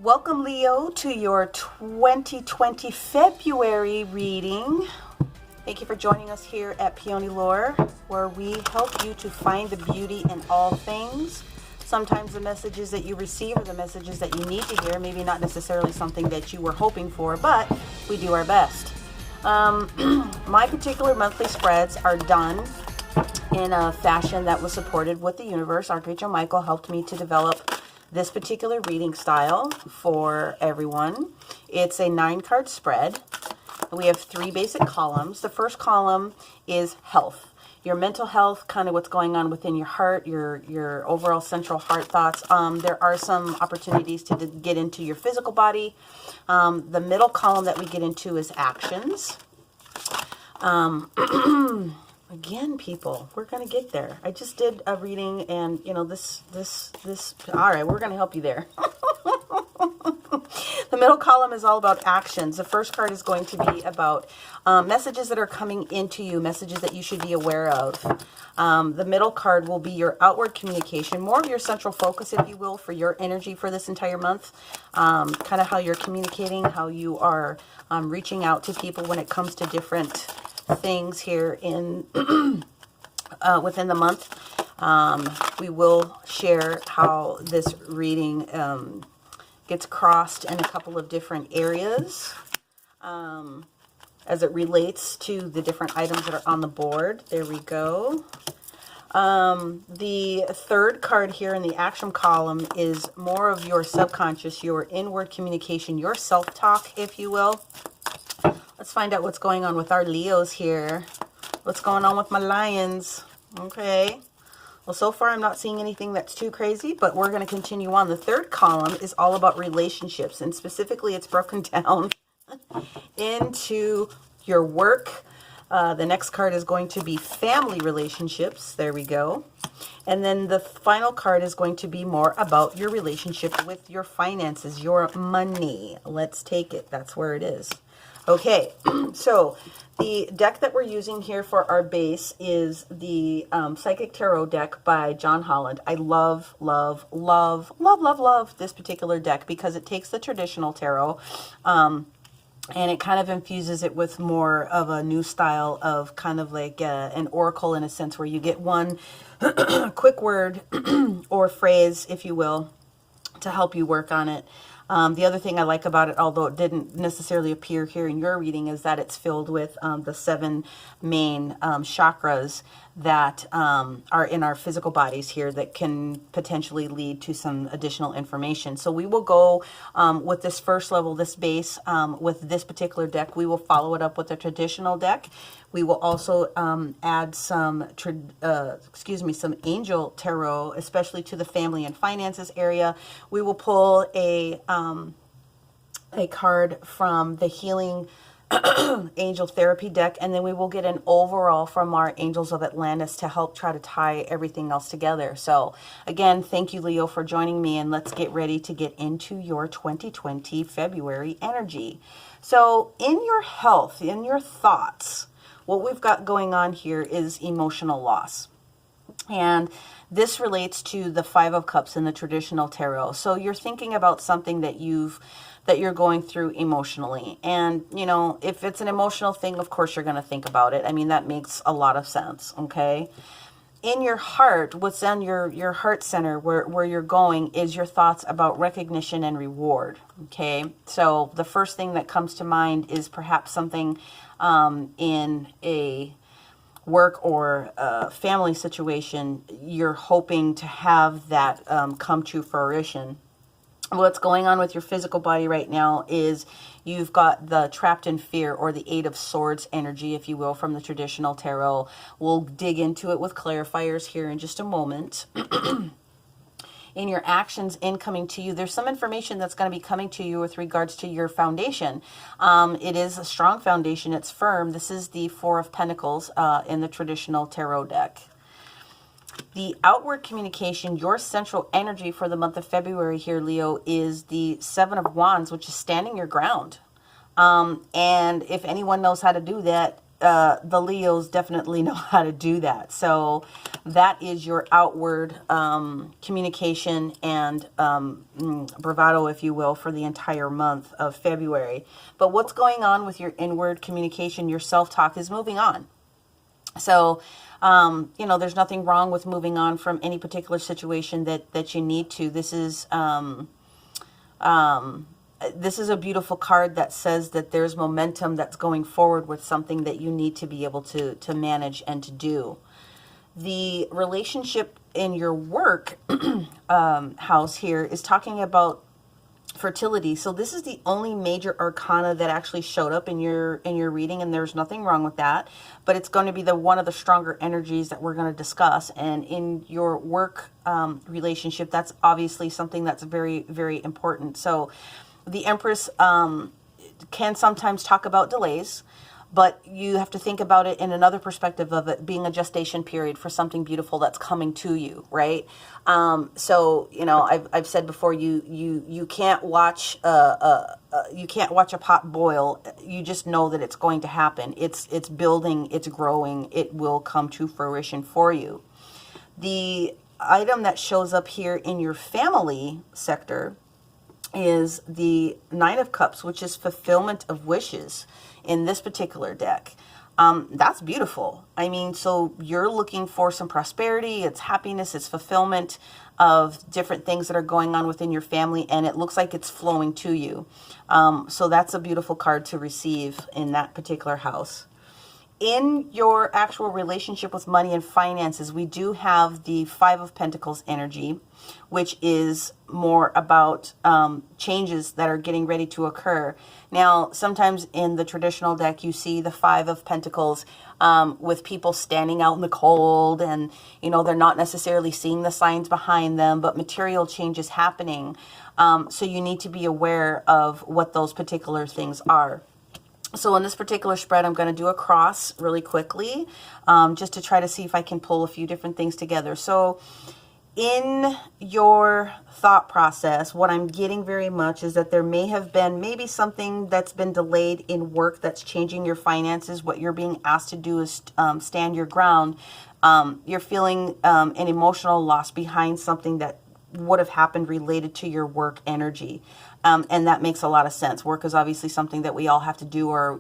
Welcome, Leo, to your 2020 February reading. Thank you for joining us here at Peony Lore, where we help you to find the beauty in all things. Sometimes the messages that you receive are the messages that you need to hear, maybe not necessarily something that you were hoping for, but we do our best. My particular monthly spreads are done in a fashion that was supported with the universe. Archangel Michael helped me to develop this particular reading style for everyone. It's a 9-card spread. We have 3 basic columns. The first column is health. Your mental health, kind of what's going on within your heart, your overall central heart thoughts. There are some opportunities to get into your physical body. The middle column that we get into is actions. Again, people, we're going to get there. I just did a reading and, you know, this, all right, we're going to help you there. The middle column is all about actions. The first card is going to be about messages that are coming into you, messages that you should be aware of. The middle card will be your outward communication, more of your central focus, if you will, for your energy for this entire month. Kind of how you're communicating, how you are reaching out to people when it comes to different things here in within the month. We will share how this reading gets crossed in a couple of different areas as it relates to the different items that are on the board. There we go. The third card here in the action column is more of your subconscious, your inward communication, your self-talk, if you will. Let's find out what's going on with our Leos here. What's going on with my Lions? Okay. Well, so far I'm not seeing anything that's too crazy, but we're going to continue on. The third column is all about relationships, and specifically it's broken down into your work. The next card is going to be family relationships. There we go. And then the final card is going to be more about your relationship with your finances, your money. Let's take it. That's where it is. Okay, so the deck that we're using here for our base is the Psychic Tarot deck by John Holland. I love this particular deck because it takes the traditional tarot and it kind of infuses it with more of a new style of kind of like an oracle, in a sense, where you get one quick word or phrase, if you will, to help you work on it. The other thing I like about it, although it didn't necessarily appear here in your reading, is that it's filled with the 7 main chakras that are in our physical bodies here that can potentially lead to some additional information. So we will go with this first level, this base, with this particular deck. We will follow it up with a traditional deck. We will also add some angel tarot, especially to the family and finances area. We will pull a card from the Healing Angel Therapy deck, and then we will get an overall from our Angels of Atlantis to help try to tie everything else together. So again, thank you, Leo, for joining me, and let's get ready to get into your 2020 February energy. So in your health, in your thoughts, what we've got going on here is emotional loss. And this relates to the 5 of Cups in the traditional tarot. So you're thinking about something that you're going through emotionally. And, you know, if it's an emotional thing, of course you're going to think about it. I mean, that makes a lot of sense, okay? In your heart, what's on your heart center, where you're going, is your thoughts about recognition and reward, okay? So the first thing that comes to mind is perhaps something in a work or family situation, you're hoping to have that come to fruition. What's going on with your physical body right now is you've got the trapped in fear, or the 8 of Swords energy, if you will, from the traditional tarot. We'll dig into it with clarifiers here in just a moment. In your actions incoming to you, there's some information that's going to be coming to you with regards to your foundation. It is a strong foundation. It's firm. This is the 4 of Pentacles in the traditional tarot deck. The outward communication, your central energy for the month of February here, Leo, is the 7 of Wands, which is standing your ground. And if anyone knows how to do that, the Leos definitely know how to do that. So that is your outward communication and bravado, if you will, for the entire month of February. But what's going on with your inward communication, your self-talk is moving on. So, there's nothing wrong with moving on from any particular situation that you need to. This is a beautiful card that says that there's momentum that's going forward with something that you need to be able to manage and to do. The relationship in your work house here is talking about fertility. So this is the only major arcana that actually showed up in your reading, and there's nothing wrong with that, but it's going to be one of the stronger energies that we're going to discuss. And in your work relationship, that's obviously something that's very, very important. So the Empress can sometimes talk about delays, but you have to think about it in another perspective of it being a gestation period for something beautiful that's coming to you, right? So I've said before, you can't watch you can't watch a pot boil. You just know that it's going to happen. It's building, it's growing, it will come to fruition for you. The item that shows up here in your family sector is the Nine of Cups, which is fulfillment of wishes in this particular deck. That's beautiful. I mean, so you're looking for some prosperity, it's happiness, it's fulfillment of different things that are going on within your family, and it looks like it's flowing to you. So that's a beautiful card to receive in that particular house. In your actual relationship with money and finances, we do have the Five of Pentacles energy, which is more about changes that are getting ready to occur. Now, sometimes in the traditional deck, you see the Five of Pentacles with people standing out in the cold, and, they're not necessarily seeing the signs behind them, but material change is happening. So you need to be aware of what those particular things are. So in this particular spread, I'm going to do a cross really quickly, just to try to see if I can pull a few different things together. So in your thought process, what I'm getting very much is that there may have been maybe something that's been delayed in work that's changing your finances. What you're being asked to do is stand your ground. You're feeling an emotional loss behind something that would have happened related to your work energy. And that makes a lot of sense. Work is obviously something that we all have to do, or,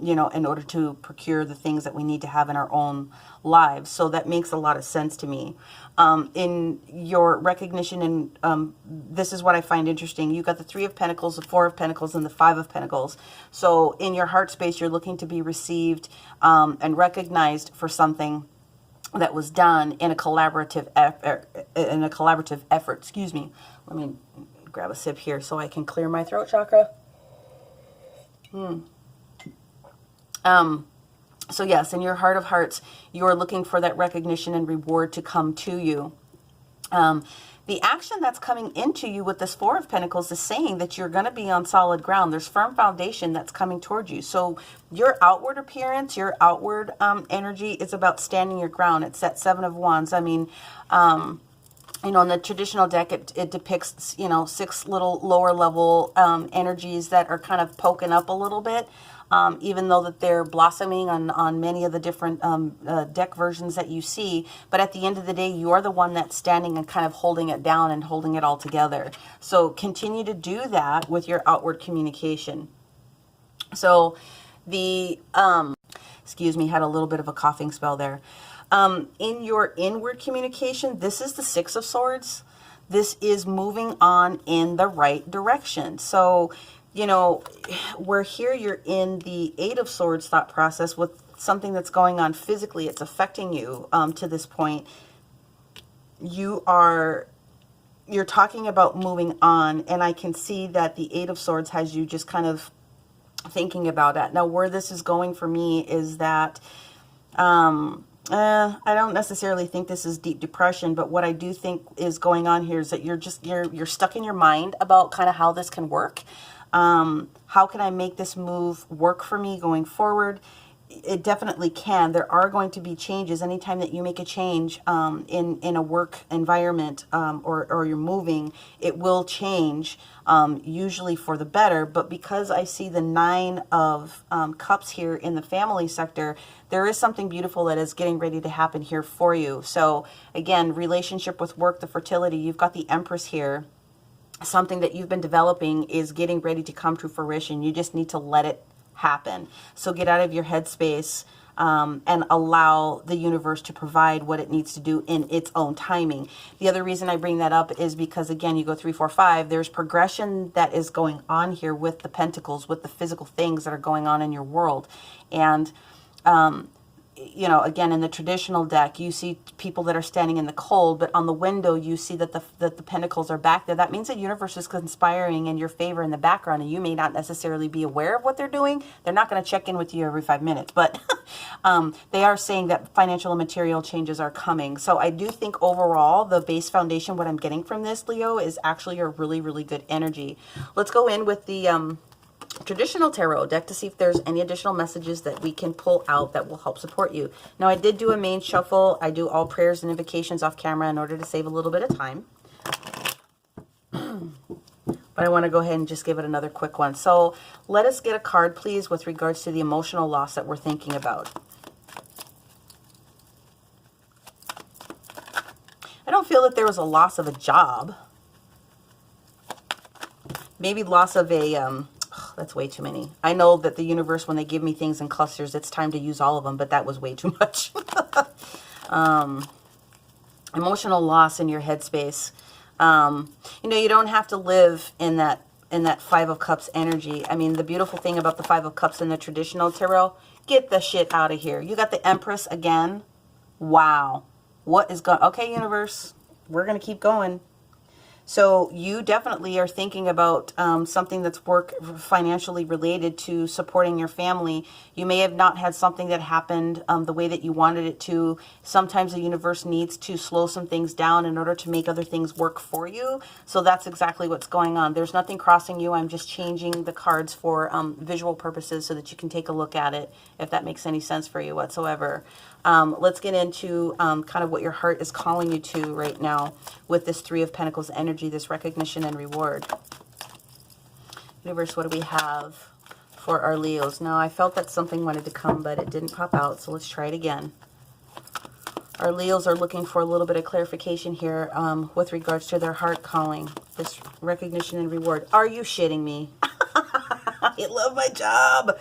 in order to procure the things that we need to have in our own lives. So that makes a lot of sense to me. In your recognition, and this is what I find interesting. You got the Three of Pentacles, the Four of Pentacles, and the Five of Pentacles. So in your heart space, you're looking to be received and recognized for something that was done in a collaborative effort. Excuse me. Let me grab a sip here so I can clear my throat chakra. So yes, in your heart of hearts, you're looking for that recognition and reward to come to you. The action that's coming into you with this Four of Pentacles is saying that you're going to be on solid ground. There's firm foundation that's coming towards you. So your outward appearance, your outward energy is about standing your ground. It's that Seven of Wands. I mean, in the traditional deck, it depicts, 6 little lower level energies that are kind of poking up a little bit. Even though that they're blossoming on many of the different deck versions that you see. But at the end of the day, you're the one that's standing and kind of holding it down and holding it all together. So continue to do that with your outward communication. So the, excuse me, had a little bit of a coughing spell there. In your inward communication, this is the Six of Swords. This is moving on in the right direction. So, where here you're in the Eight of Swords thought process with something that's going on physically, it's affecting you to this point. You're talking about moving on, and I can see that the Eight of Swords has you just kind of thinking about it. Now, where this is going for me is that I don't necessarily think this is deep depression, but what I do think is going on here is that you're stuck in your mind about kind of how this can work. How can I make this move work for me going forward? it definitely can. There are going to be changes anytime that you make a change in a work environment, or you're moving. It will change, usually for the better. But because I see the 9 of Cups here in the family sector, there is something beautiful that is getting ready to happen here for you. So again, relationship with work, the fertility, you've got the Empress here. Something that you've been developing is getting ready to come to fruition. You just need to let it happen. So get out of your headspace, and allow the universe to provide what it needs to do in its own timing. The other reason I bring that up is because, again, you go 3, 4, 5, there's progression that is going on here with the Pentacles, with the physical things that are going on in your world. And you know, again, in the traditional deck, you see people that are standing in the cold, but on the window, you see that the pentacles are back there. That means the universe is conspiring in your favor in the background, and you may not necessarily be aware of what they're doing. They're not going to check in with you every 5 minutes, but they are saying that financial and material changes are coming. So I do think overall, the base foundation, what I'm getting from this, Leo, is actually a really, really good energy. Let's go in with the traditional tarot deck to see if there's any additional messages that we can pull out that will help support you. Now, I did do a main shuffle. I do all prayers and invocations off camera in order to save a little bit of time. But I want to go ahead and just give it another quick one. So let us get a card, please, with regards to the emotional loss that we're thinking about. I don't feel that there was a loss of a job. Maybe loss of a... that's way too many. I know that the universe, when they give me things in clusters, it's time to use all of them, but that was way too much. Emotional loss in your headspace. You know, you don't have to live in that 5 of Cups energy. I mean, the beautiful thing about the 5 of Cups in the traditional tarot, get the shit out of here. You got the Empress again. Wow. What is going... Okay, universe, we're going to keep going. So you definitely are thinking about something that's financially related to supporting your family. You may have not had something that happened the way that you wanted it to. Sometimes the universe needs to slow some things down in order to make other things work for you. So that's exactly what's going on. There's nothing crossing you. I'm just changing the cards for visual purposes so that you can take a look at it, if that makes any sense for you whatsoever. Let's get into kind of what your heart is calling you to right now with this 3 of Pentacles energy, this recognition and reward. Universe, what do we have for our Leos? Now, I felt that something wanted to come, but it didn't pop out, so let's try it again. Our Leos are looking for a little bit of clarification here with regards to their heart calling, this recognition and reward. Are you shitting me? I love my job.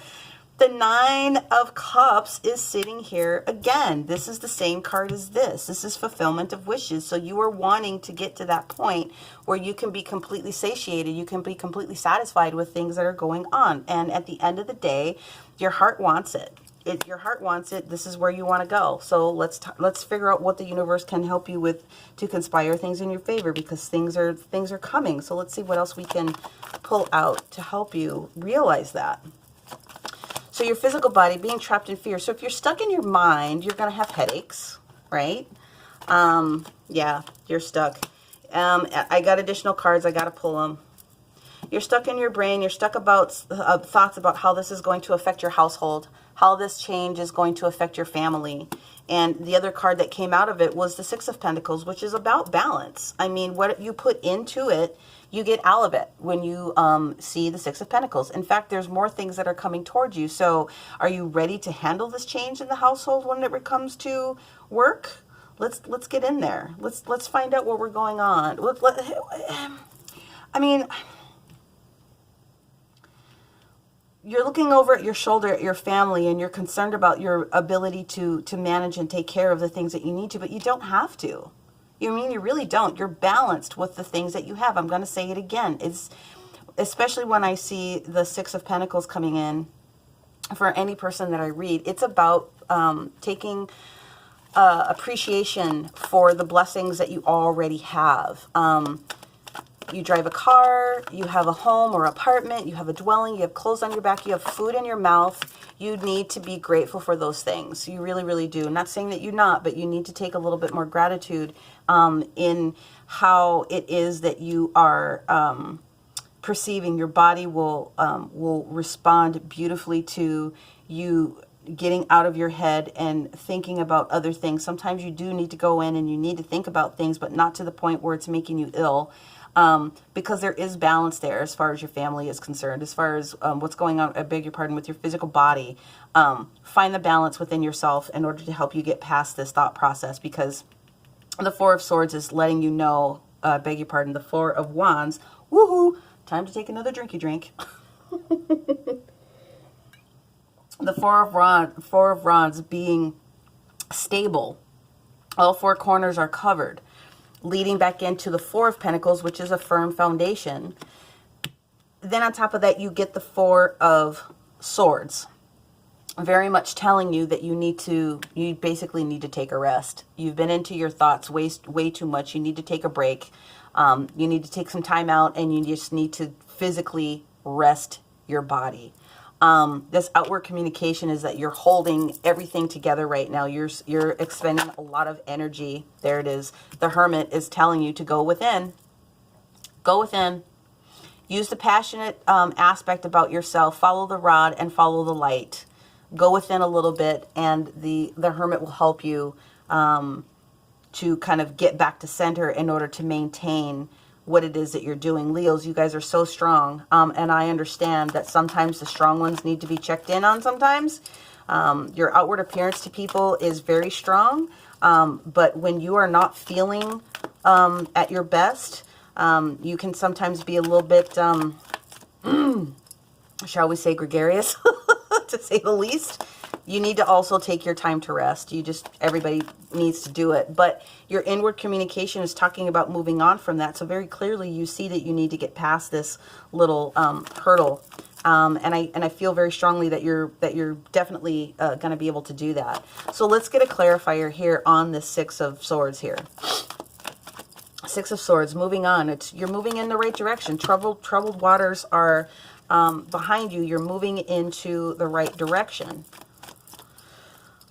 The 9 of Cups is sitting here again. This is the same card as this. This is fulfillment of wishes. So you are wanting to get to that point where you can be completely satiated. You can be completely satisfied with things that are going on. And at the end of the day, your heart wants it. Your heart wants it. This is where you want to go. So let's figure out what the universe can help you with to conspire things in your favor, because things are coming. So let's see what else we can pull out to help you realize that. So your physical body being trapped in fear. So if you're stuck in your mind, you're going to have headaches, right? Yeah, you're stuck. I got additional cards. I got to pull them. You're stuck in your brain. You're stuck about thoughts about how this is going to affect your household, how this change is going to affect your family. And the other card that came out of it was the 6 of Pentacles, which is about balance. I mean, what you put into it, you get out of it when you see the 6 of Pentacles. In fact, there's more things that are coming towards you. So are you ready to handle this change in the household when it comes to work? Let's get in there. Let's find out what we're going on. I mean, you're looking over at your shoulder at your family, and you're concerned about your ability to manage and take care of the things that you need to, but you don't have to. You mean you really don't. You're balanced with the things that you have. I'm going to say it again. It's especially when I see the 6 of Pentacles coming in for any person that I read. It's about taking appreciation for the blessings that you already have. You drive a car, you have a home or apartment, you have a dwelling, you have clothes on your back, you have food in your mouth. You need to be grateful for those things. You really, really do. I'm not saying that you're not, but you need to take a little bit more gratitude in how it is that you are perceiving. Your body will respond beautifully to you getting out of your head and thinking about other things. Sometimes you do need to go in and you need to think about things, but not to the point where it's making you ill. Because there is balance there as far as your family is concerned, as far as what's going on, I beg your pardon, with your physical body. Find the balance within yourself in order to help you get past this thought process, because the Four of Swords is letting you know, beg your pardon, the Four of Wands, woohoo, time to take another drinky drink. The Four of Wands being stable. All four corners are covered, leading back into the Four of Pentacles, which is a firm foundation. Then on top of that, you get the Four of Swords, very much telling you that you basically need to take a rest. You've been into your thoughts way too much. You need to take a break. You need to take some time out, and you just need to physically rest your body. This outward communication is that you're holding everything together right now. You're expending a lot of energy. There it is. The Hermit is telling you to go within. Go within. Use the passionate aspect about yourself. Follow the rod and follow the light. Go within a little bit, and the Hermit will help you to kind of get back to center in order to maintain what it is that you're doing. Leos, you guys are so strong, and I understand that sometimes the strong ones need to be checked in on sometimes. Your outward appearance to people is very strong, but when you are not feeling at your best, you can sometimes be a little bit, shall we say, gregarious, to say the least. You need to also take your time to rest. Everybody needs to do it. But your inward communication is talking about moving on from that. So very clearly you see that you need to get past this little hurdle. And I feel very strongly that you're definitely going to be able to do that. So let's get a clarifier here on this Six of Swords here. Six of Swords, moving on. You're moving in the right direction. Troubled waters are behind you. You're moving into the right direction.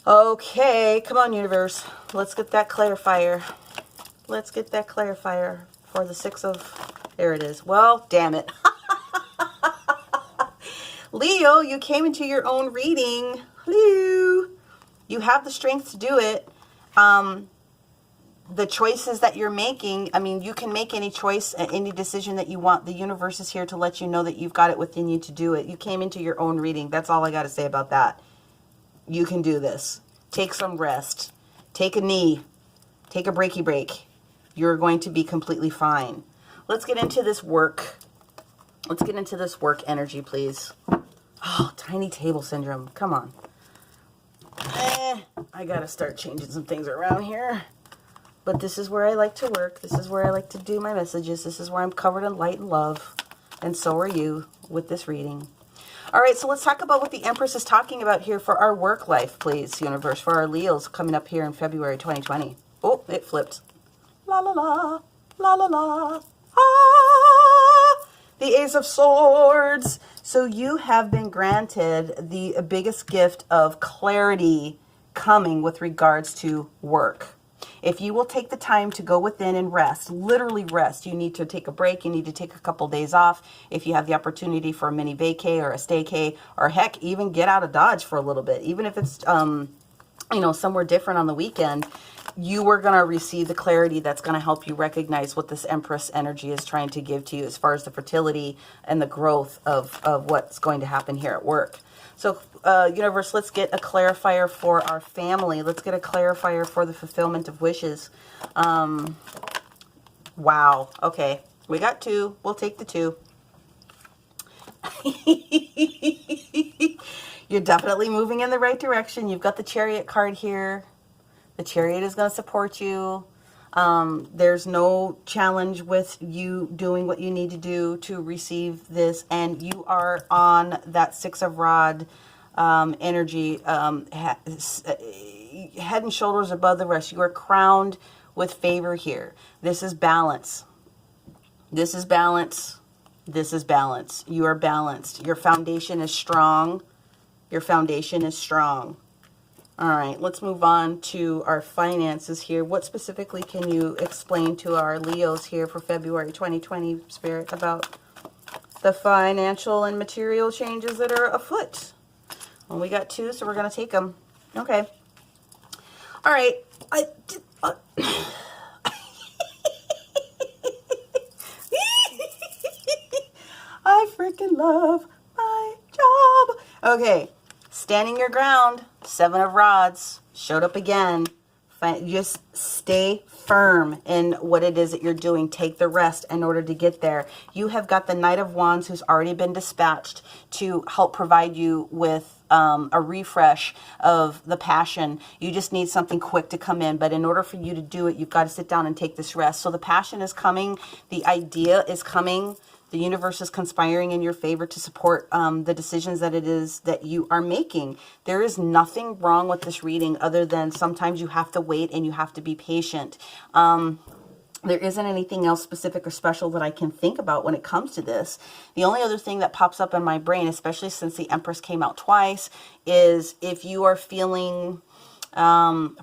Okay, come on, universe. Let's get that clarifier. Let's get that clarifier for the Six of... There it is. Well, damn it. Leo, you came into your own reading. Hello. You have the strength to do it. The choices that you're making, I mean, you can make any choice, any decision that you want. The universe is here to let you know that you've got it within you to do it. You came into your own reading. That's all I got to say about that. You can do this. Take some rest. Take a knee. Take a breaky break. You're going to be completely fine. Let's get into this work. Let's get into this work energy, please. Oh, tiny table syndrome. Come on. I got to start changing some things around here. But this is where I like to work. This is where I like to do my messages. This is where I'm covered in light and love. And so are you with this reading. All right, so let's talk about what the Empress is talking about here for our work life, please, universe, for our Leos coming up here in February 2020. Oh, it flipped. La, la, la, la, la, la. Ah! The Ace of Swords. So you have been granted the biggest gift of clarity coming with regards to work. If you will take the time to go within and rest, literally rest, you need to take a break, you need to take a couple days off. If you have the opportunity for a mini vacay or a staycay, or heck, even get out of Dodge for a little bit, even if it's, you know, somewhere different on the weekend, you are going to receive the clarity that's going to help you recognize what this Empress energy is trying to give to you as far as the fertility and the growth of what's going to happen here at work. So, universe, let's get a clarifier for our family. Let's get a clarifier for the fulfillment of wishes. Wow. Okay. We got two. We'll take the two. You're definitely moving in the right direction. You've got the Chariot card here. The Chariot is going to support you. There's no challenge with you doing what you need to do to receive this. And you are on that Six of Rod energy, head and shoulders above the rest. You are crowned with favor here. This is balance. This is balance. This is balance. You are balanced. Your foundation is strong. Your foundation is strong. All right, let's move on to our finances here. What specifically can you explain to our Leos here for February 2020, Spirit, about the financial and material changes that are afoot? Well, we got 2, so we're going to take them. Okay. All right. I freaking love my job. Okay. Standing your ground. 7 of rods. Showed up again. Just stay firm in what it is that you're doing. Take the rest in order to get there. You have got the Knight of Wands who's already been dispatched to help provide you with a refresh of the passion. You just need something quick to come in. But in order for you to do it, you've got to sit down and take this rest. So the passion is coming. The idea is coming. The universe is conspiring in your favor to support the decisions that it is that you are making. There is nothing wrong with this reading other than sometimes you have to wait and you have to be patient. There isn't anything else specific or special that I can think about when it comes to this. The only other thing that pops up in my brain, especially since the Empress came out twice, is if you are feeling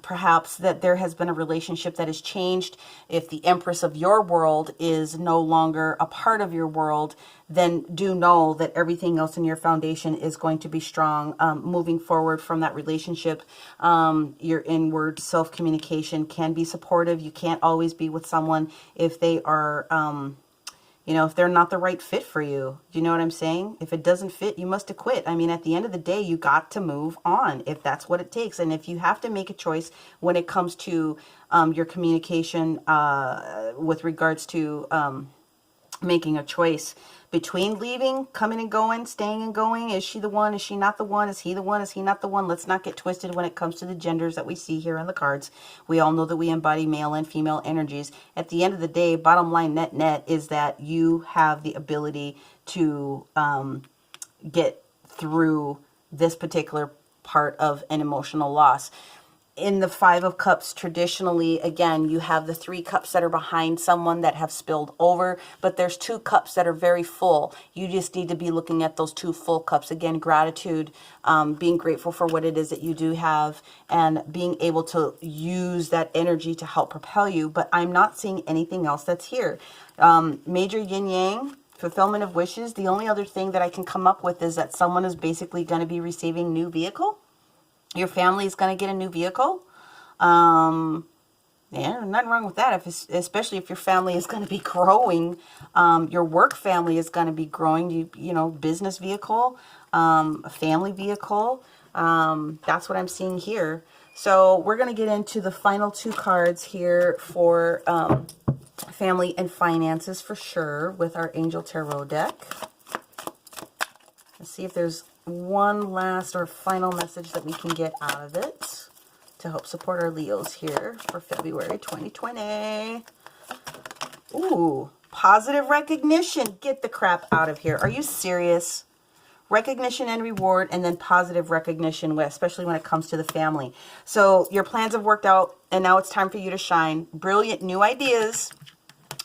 perhaps that there has been a relationship that has changed. If the Empress of your world is no longer a part of your world, then do know that everything else in your foundation is going to be strong. Moving forward from that relationship, your inward self-communication can be supportive. You can't always be with someone if they are if they're not the right fit for you. Do you know what I'm saying? If it doesn't fit, you must acquit. I mean, at the end of the day, you got to move on if that's what it takes. And if you have to make a choice when it comes to your communication with regards to making a choice between leaving, coming and going, staying and going. Is she the one? Is she not the one? Is he the one? Is he not the one? Let's not get twisted when it comes to the genders that we see here on the cards. We all know that we embody male and female energies. At the end of the day, bottom line net is that you have the ability to get through this particular part of an emotional loss. In the 5 of Cups, traditionally, again, you have the 3 cups that are behind someone that have spilled over, but there's 2 cups that are very full. You just need to be looking at those 2 full cups. Again, gratitude, being grateful for what it is that you do have, and being able to use that energy to help propel you. But I'm not seeing anything else that's here. Major yin yang. Fulfillment of wishes. The only other thing that I can come up with is that someone is basically going to be receiving new vehicle. Your family is going to get a new vehicle. Yeah, nothing wrong with that. Especially if your family is going to be growing, your work family is going to be growing. Business vehicle, a family vehicle. That's what I'm seeing here. So we're going to get into the final 2 cards here for family and finances for sure with our Angel Tarot deck. Let's see if there's one last or final message that we can get out of it to help support our Leos here for February 2020. Ooh, positive recognition. Get the crap out of here. Are you serious? Recognition and reward, and then positive recognition, especially when it comes to the family. So your plans have worked out, and now it's time for you to shine. Brilliant new ideas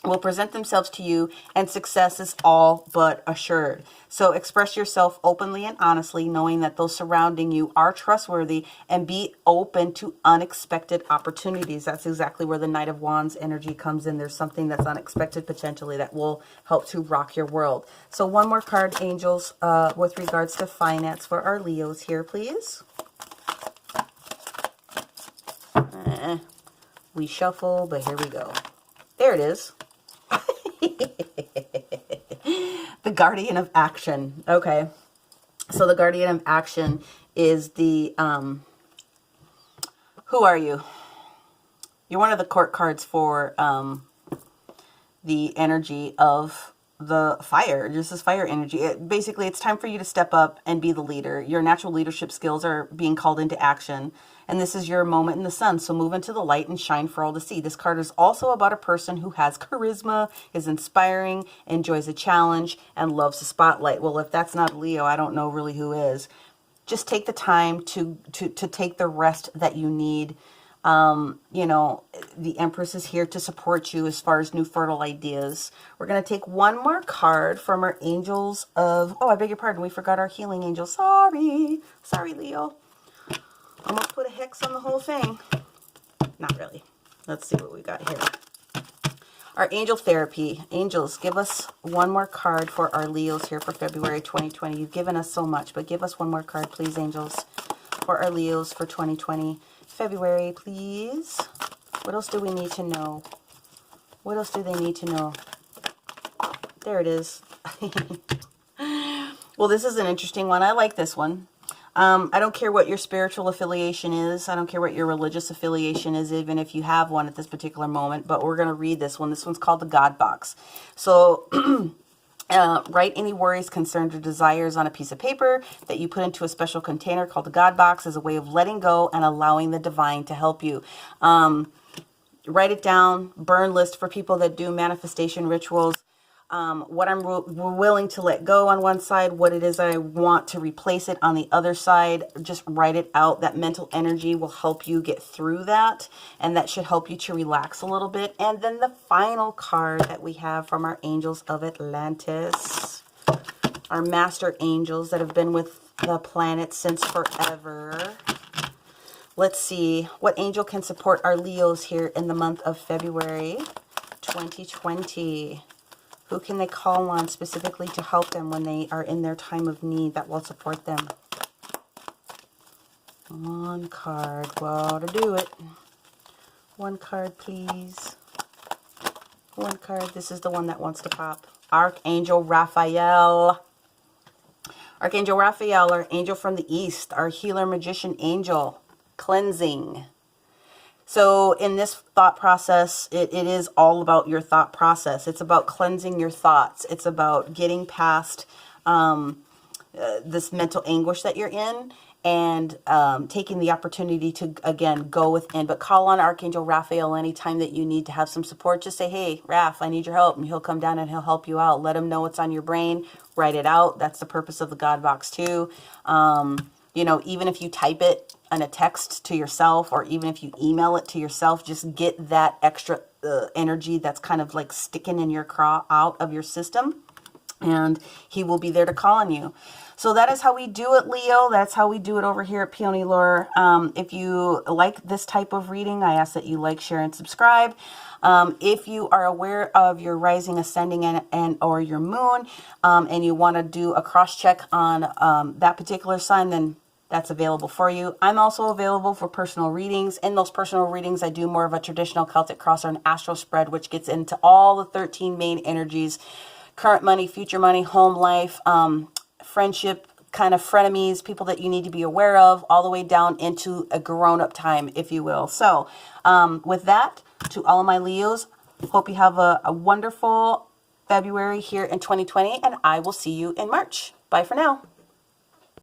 will present themselves to you, and success is all but assured. So express yourself openly and honestly, knowing that those surrounding you are trustworthy, and be open to unexpected opportunities. That's exactly where the Knight of Wands energy comes in. There's something that's unexpected potentially that will help to rock your world. So one more card, angels, with regards to finance for our Leos here, please. We shuffle, but here we go. There it is. The Guardian of Action. Okay. So the Guardian of Action is the, who are you? You're one of the court cards for the energy of the fire. Just this fire energy. Basically, it's time for you to step up and be the leader. Your natural leadership skills are being called into action. And this is your moment in the sun. So move into the light and shine for all to see. This card is also about a person who has charisma, is inspiring, enjoys a challenge, and loves the spotlight. Well, if that's not Leo, I don't know really who is. Just take the time to take the rest that you need. The Empress is here to support you as far as new fertile ideas. We're going to take one more card from our angels of, I beg your pardon. We forgot our healing angel. Sorry, Leo. Almost put a hex on the whole thing. Not really. Let's see what we got here. Our angel therapy. Angels, give us one more card for our Leos here for February 2020. You've given us so much, but give us one more card, please, angels, for our Leos for 2020. February, please. What else do we need to know? What else do they need to know? There it is. Well, this is an interesting one. I like this one. I don't care what your spiritual affiliation is. I don't care what your religious affiliation is, even if you have one at this particular moment. But we're going to read this one. This one's called the God Box. So write any worries, concerns, or desires on a piece of paper that you put into a special container called the God Box as a way of letting go and allowing the divine to help you. Write it down. Burn list for people that do manifestation rituals. What I'm willing to let go on one side, what it is I want to replace it on the other side. Just write it out. That mental energy will help you get through that, and that should help you to relax a little bit. And then the final card that we have from our angels of Atlantis, our master angels that have been with the planet since forever. Let's see what angel can support our Leos here in the month of February 2020. Who can they call on specifically to help them when they are in their time of need that will support them? One card. Well, to do it. One card, please. One card. This is the one that wants to pop. Archangel Raphael. Archangel Raphael, our angel from the east, our healer, magician, angel. Cleansing. So in this thought process, it is all about your thought process. It's about cleansing your thoughts. It's about getting past this mental anguish that you're in, and taking the opportunity to, again, go within. But call on Archangel Raphael anytime that you need to have some support. Just say, hey, Raph, I need your help. And he'll come down and he'll help you out. Let him know what's on your brain. Write it out. That's the purpose of the God Box too. You know, even if you type it in a text to yourself, or even if you email it to yourself, just get that extra energy that's kind of like sticking in your craw out of your system, and he will be there to call on you. So that is how we do it, Leo. That's how we do it over here at Peony Lore. If you like this type of reading, I ask that you like, share, and subscribe. If you are aware of your rising, ascending, and or your moon, and you want to do a cross check on that particular sign, then that's available for you. I'm also available for personal readings. In those personal readings, I do more of a traditional Celtic cross or an astral spread, which gets into all the 13 main energies: current money, future money, home life, friendship, kind of frenemies, people that you need to be aware of, all the way down into a grown-up time, if you will. So with that, to all of my Leos, hope you have a wonderful February here in 2020, and I will see you in March. Bye for now.